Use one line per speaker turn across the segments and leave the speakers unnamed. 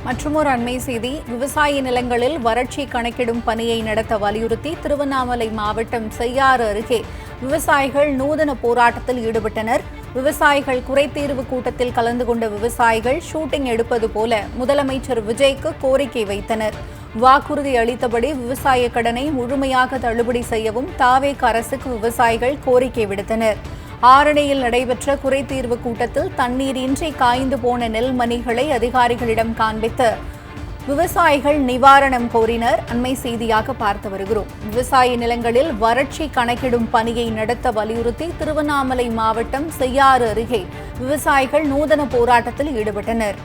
மற்றுமொரு அண்மை செய்தி. விவசாய நிலங்களில் வறட்சி கணக்கிடும் பணியை நடத்த வலியுறுத்தி திருவண்ணாமலை மாவட்டம் செய்யாறு அருகே விவசாயிகள் நூதன போராட்டத்தில் ஈடுபட்டனர். விவசாயிகள் குறைதீர்வு கூட்டத்தில் கலந்து கொண்ட விவசாயிகள் ஷூட்டிங் எடுப்பது போல முதலமைச்சர் விஜய்க்கு கோரிக்கை வைத்தனர். வாக்குறுதி அளித்தபடி விவசாய கடனை முழுமையாக தள்ளுபடி செய்யவும் தாவேக அரசுக்கு விவசாயிகள் கோரிக்கை விடுத்தனர். ஆரணியில் நடைபெற்ற குறைதீர்வு கூட்டத்தில் தண்ணீரின்றி காய்ந்து போன நெல்மணிகளை அதிகாரிகளிடம் காண்பித்து விவசாயிகள் நிவாரணம் கோரினர். அண்மை செய்தியாக பார்த்து வருகிறோம். விவசாய நிலங்களில் வறட்சி கணக்கிடும் பணியை நடத்த வலியுறுத்தி திருவண்ணாமலை மாவட்டம் செய்யாறு அருகே விவசாயிகள் நூதன போராட்டத்தில் ஈடுபட்டனர்.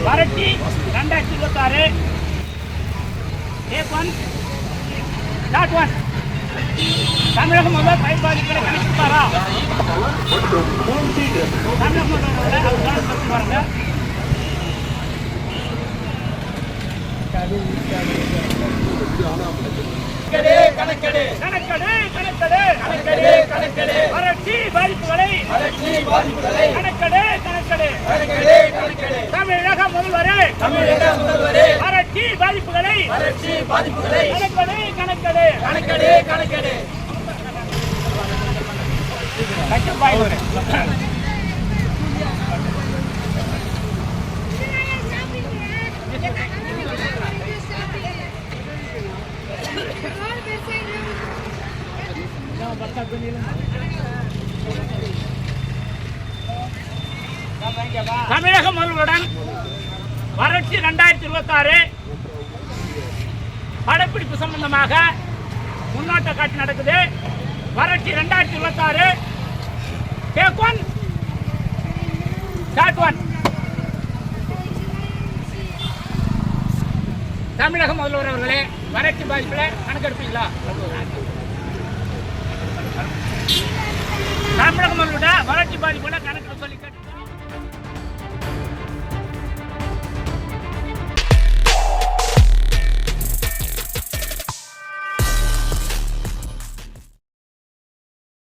வறட்சி 2026 தமிழக முதல்வர் பயிர் பாதிப்புகளை கணக்கிட்டாரா? தமிழக முதல்வர் பாருங்க. வறட்சி பாதிப்புகளை தமிழக முதல்வரே வறட்சி பாதிப்புகளை கணக்கெடு. தமிழக முதல்வருடன் வறட்சி 2026 படப்பிடிப்பு சம்பந்தமாக முன்னோட்ட காட்சி நடக்குது. வறட்சி 2026 டேக் 1 ஸ்டார்ட் 1. தமிழக முதல்வர் அவர்களே, வறட்சி பாதிப்புல கணக்கெடுப்பீங்களா? தமிழக முதல்வரோட வறட்சி பாதிப்புல கணக்கெடுப்பு சொல்லி